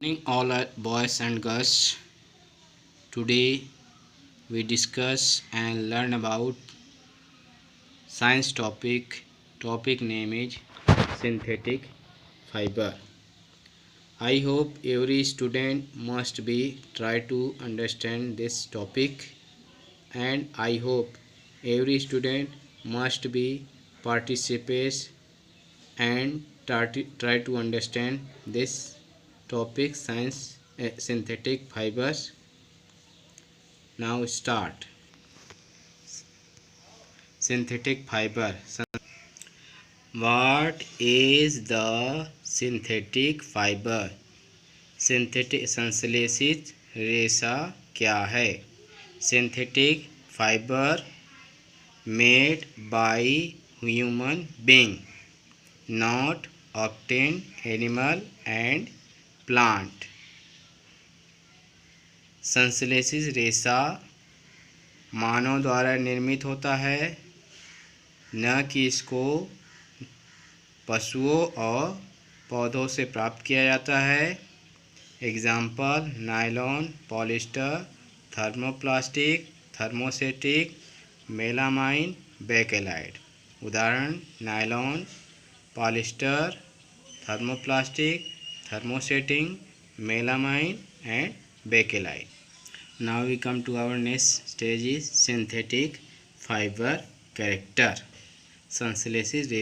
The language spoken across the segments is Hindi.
Morning all boys and girls. Today we discuss and learn about science topic. Topic name is synthetic fiber. I hope every student must be try to understand this topic, and I hope every student must be participate and try to understand this topic science synthetic fibers. Now start. Synthetic fiber. What is the synthetic fiber? Synthetic संश्लेषित रेशा क्या है? Synthetic fibre made by human being, not obtain animal and plant. संश्लेषित रेशा मानव द्वारा निर्मित होता है, न कि इसको पशुओं और पौधों से प्राप्त किया जाता है। Example nylon, polyester, thermoplastic, thermosetting, melamine, Bakelite. उदाहरण nylon, polyester, thermoplastic, thermosetting, melamine and Bakelite. Now we come to our next stage is synthetic fiber character. संश्लेषित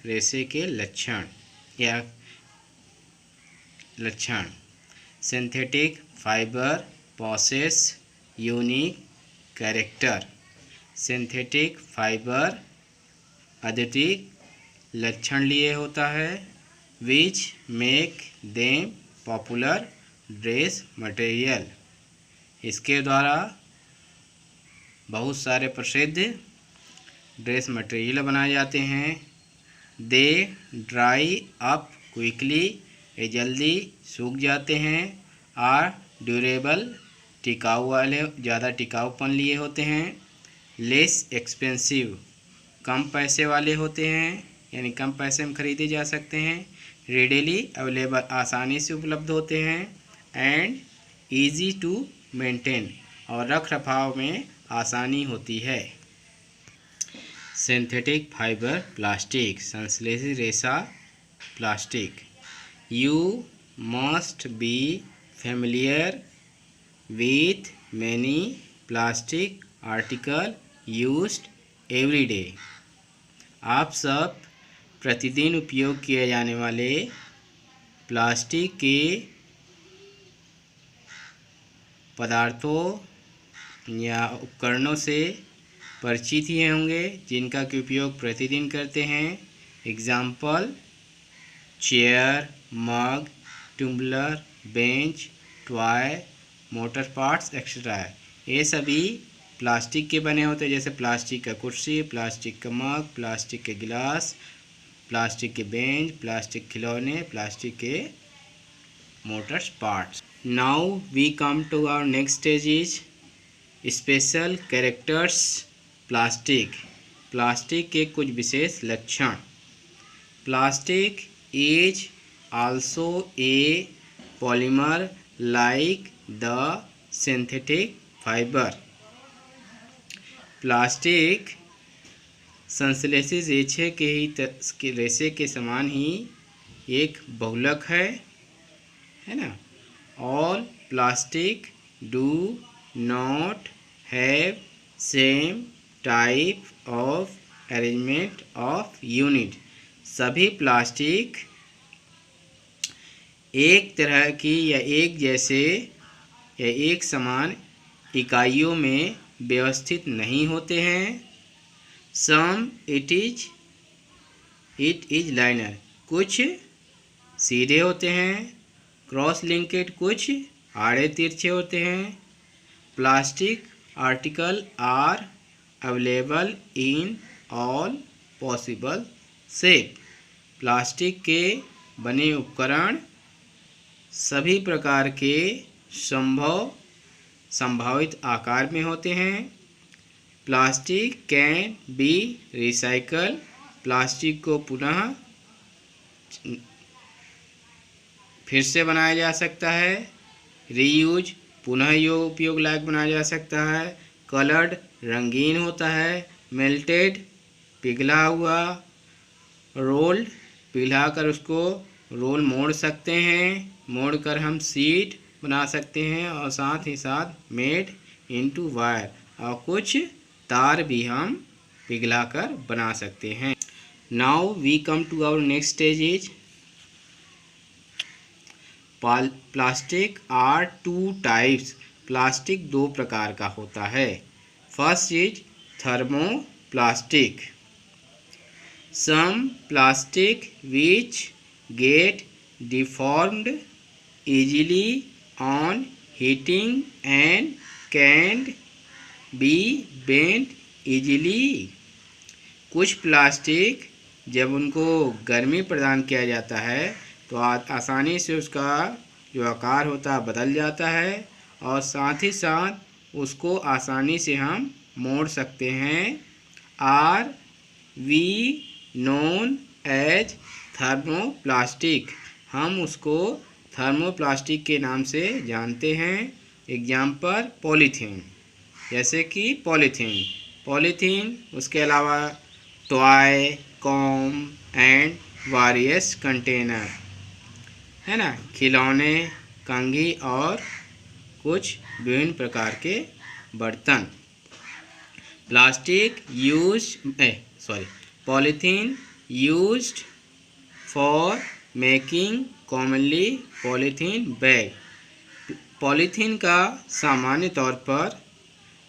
रेशे के लक्षण या लक्षण। Synthetic fibre possess unique character. Synthetic fibre अद्वितीय लक्षण लिए होता है, which make them popular dress material. इसके द्वारा बहुत सारे प्रसिद्ध ड्रेस मटेरियल बनाए जाते हैं। दे ड्राई अप क्विकली, ये जल्दी सूख जाते हैं। आर ड्यूरेबल, टिकाऊ वाले, ज़्यादा टिकाऊपन लिए होते हैं। लेस एक्सपेंसिव, कम पैसे वाले होते हैं, यानी कम पैसे में ख़रीदे जा सकते हैं। रेडिली अवेलेबल, आसानी से उपलब्ध होते हैं। एंड ईजी टू मेंटेन, और रख रखाव में आसानी होती है। सिंथेटिक फाइबर प्लास्टिक, संश्लेषित रेशा plastic. You must be familiar with many plastic article used every day. आप सब प्रतिदिन उपयोग किए जाने वाले प्लास्टिक के पदार्थों या उपकरणों से परिचित ही होंगे, जिनका कि उपयोग प्रतिदिन करते हैं। Example chair, mug, tumbler, bench, toy, motor parts etcetera. ये सभी प्लास्टिक के बने होते हैं, जैसे प्लास्टिक का कुर्सी, प्लास्टिक का मग, प्लास्टिक के गिलास, प्लास्टिक के बेंच, प्लास्टिक खिलौने, प्लास्टिक के motors parts. Now we come to our next stage is special characters plastic. Plastic के कुछ विशेष लक्षण। Plastic is also a polymer like the synthetic fiber. Plastic संश्लेषित रेशे के समान ही एक बहुलक है ना। All plastic do not have same type of arrangement of unit. सभी प्लास्टिक एक तरह की या एक जैसे या एक समान इकाइयों में व्यवस्थित नहीं होते हैं। सम इट इज लाइनर, कुछ सीधे होते हैं। क्रॉस लिंकेड, कुछ आड़े तिरछे होते हैं। Plastic article are available in all possible shape. Plastic के बने उपकरण सभी प्रकार के संभावित आकार में होते हैं। Plastic can be recycle, plastic को पुनः फिर से बनाया जा सकता है। रीयूज पुनः उपयोग लायक बनाया जा सकता है। कलर्ड रंगीन होता है। मेल्टेड पिघला हुआ। रोल्ड पिघलाकर उसको रोल मोड़ सकते हैं, मोड़कर हम शीट बना सकते हैं और साथ ही साथ मेड इनटू वायर और कुछ तार भी हम पिघलाकर बना सकते हैं। Now we come to our next stage is plastic are two types. Plastic दो प्रकार का होता है। First is thermoplastic. Some plastic which get deformed easily on heating and can be bent easily। कुछ प्लास्टिक जब उनको गर्मी प्रदान किया जाता है तो आसानी से उसका जो आकार होता है बदल जाता है और साथ ही साथ उसको आसानी से हम मोड़ सकते हैं। Are we known as thermoplastic. हम उसको थर्मोप्लास्टिक के नाम से जानते हैं। एग्जाम्पल पॉलीथीन, जैसे कि पॉलीथीन उसके अलावा toy, com and various container है ना, खिलौने, कंघी और कुछ विभिन्न प्रकार के बर्तन। Polythene used for making commonly polythene bag. Polythene का सामान्य तौर पर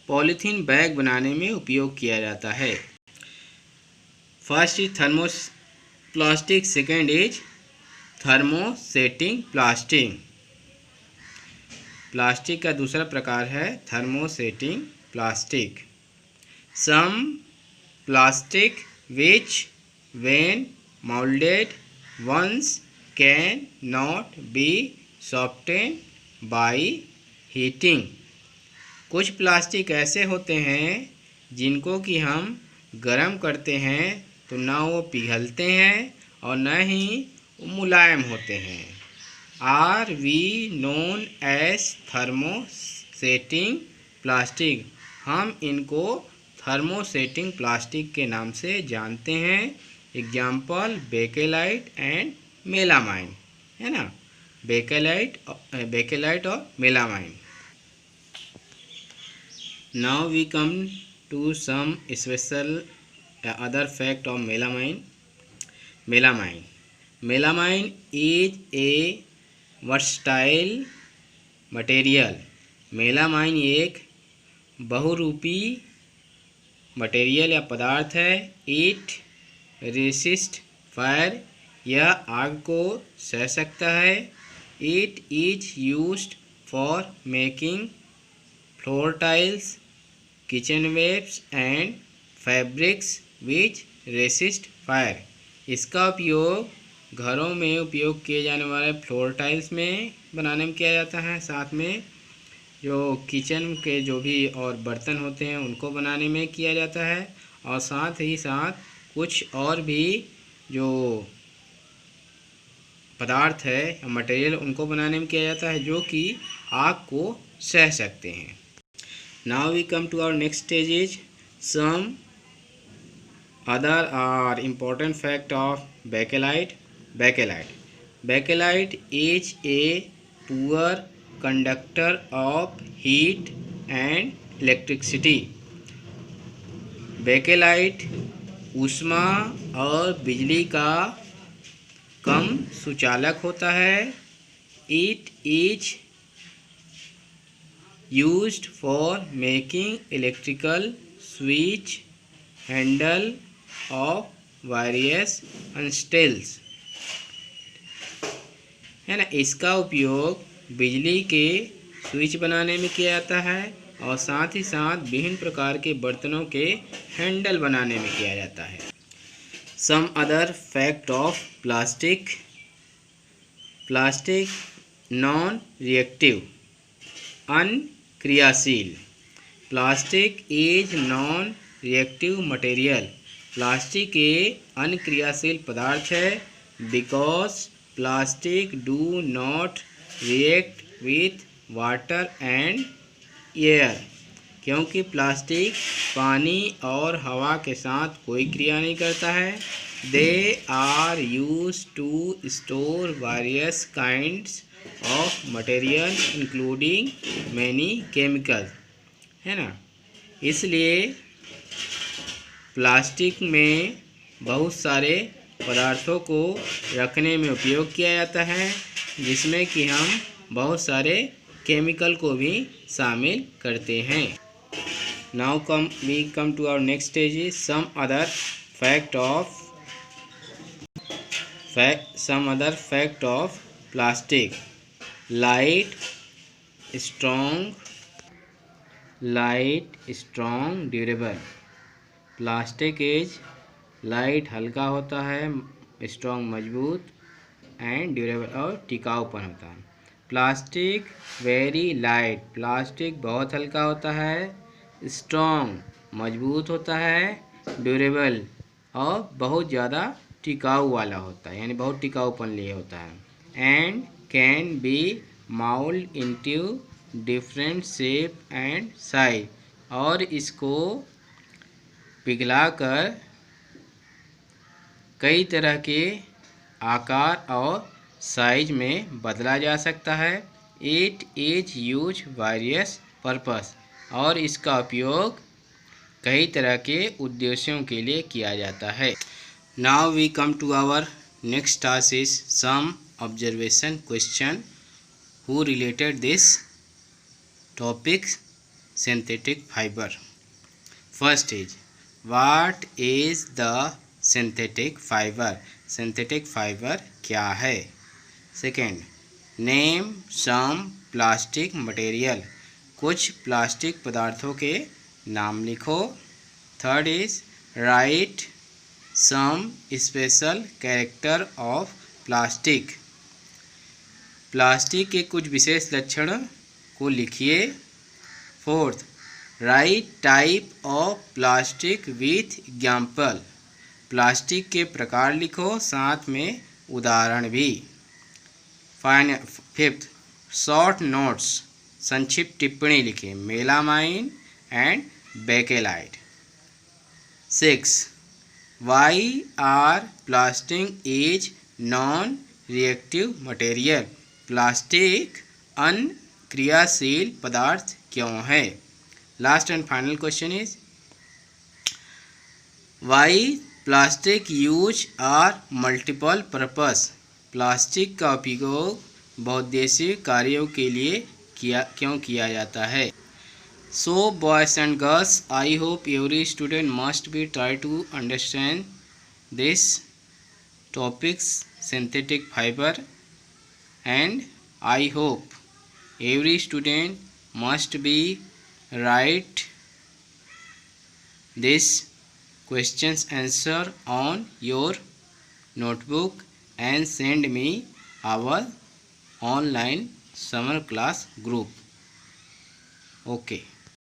पॉलीथीन बैग बनाने में उपयोग किया जाता है। First is thermoplastic, second is thermosetting plastic. Plastic का दूसरा प्रकार है thermosetting plastic. Some plastic which when molded once can not be softened by heating। कुछ प्लास्टिक ऐसे होते हैं जिनको कि हम गर्म करते हैं तो ना वो पिघलते हैं और न ही वो मुलायम होते हैं। Are we known as thermosetting plastic. हम इनको थर्मोसेटिंग प्लास्टिक के नाम से जानते हैं। एग्जाम्पल बेकेलाइट एंड मेलामाइन है ना, बेकेलाइट और melamine. Now we come to some special other fact of melamine. Melamine is a versatile material. Melamine एक बहुरूपी मटेरियल या पदार्थ है। इट रेसिस्ट फायर, यह आग को सह सकता है। It is used for making floor tiles, kitchen webs and fabrics which resist fire. इसका उपयोग घरों में उपयोग किए जाने वाले फ्लोर टाइल्स में बनाने में किया जाता है। साथ में जो किचन के जो भी और बर्तन होते हैं उनको बनाने में किया जाता है और साथ ही साथ कुछ और भी जो पदार्थ है या मटेरियल उनको बनाने में किया जाता है जो कि आग को सह सकते हैं। Now we come to our next stage is some other are important fact of Bakelite. Bakelite is a poor conductor of heat and electricity. Bakelite ऊष्मा और बिजली का कम सुचालक होता है। It is used for making electrical switch handle of various utensils है ना। इसका उपयोग बिजली के स्विच बनाने में किया जाता है और साथ ही साथ विभिन्न प्रकार के बर्तनों के हैंडल बनाने में किया जाता है। Some other fact of plastic non reactive, अनक्रियाशील। Plastic is non reactive material. Plastic एक अनक्रियाशील पदार्थ है because plastic do not react with water and air? क्योंकि प्लास्टिक पानी और हवा के साथ कोई क्रिया नहीं करता है। They are used to store various kinds of material including many chemicals, है ना। इसलिए प्लास्टिक में बहुत सारे पदार्थों को रखने में उपयोग किया जाता है, जिसमें कि हम बहुत सारे केमिकल को भी शामिल करते हैं। Now we come to our next stage is some other fact of plastic. Light strong durable. Plastic is light हल्का होता है, स्ट्रॉन्ग मजबूत, एंड ड्यूरेबल और टिकाऊपन होता है। Plastic very light. प्लास्टिक बहुत हल्का होता है, स्ट्रॉन्ग मजबूत होता है, ड्यूरेबल और बहुत ज़्यादा टिकाऊ वाला होता है, यानी बहुत टिकाऊपन लिए होता है। And can be mould into different shape and size. और इसको पिघलाकर कई तरह के आकार और साइज में बदला जा सकता है। It is use various purpose. और इसका उपयोग कई तरह के उद्देश्यों के लिए किया जाता है। Now we come to our next task is some observation question who related this topic synthetic fiber. First is what is the synthetic fiber. Synthetic fiber क्या है। Second, name some plastic material. कुछ प्लास्टिक पदार्थों के नाम लिखो। Third is write some special character of plastic. Plastic के कुछ विशेष लक्षण को लिखिए। Fourth, write type of plastic with example. Plastic के प्रकार लिखो, साथ में उदाहरण भी। फिफ्थ, शॉर्ट नोट्स संक्षिप्त टिप्पणी लिखें, melamine and Bakelite. 6, why are plastic is non reactive material. Plastic अनक्रियाशील पदार्थ क्यों है। Last and final question is why plastic use are multiple purpose. Plastic का उपयोग बहुउद्देशीय कार्यों के लिए क्यों किया जाता है। So boys and girls, I hope every student must be try to understand this topics synthetic fiber, and I hope every student must be write this questions answer on your notebook and send me our online summer class group. Okay.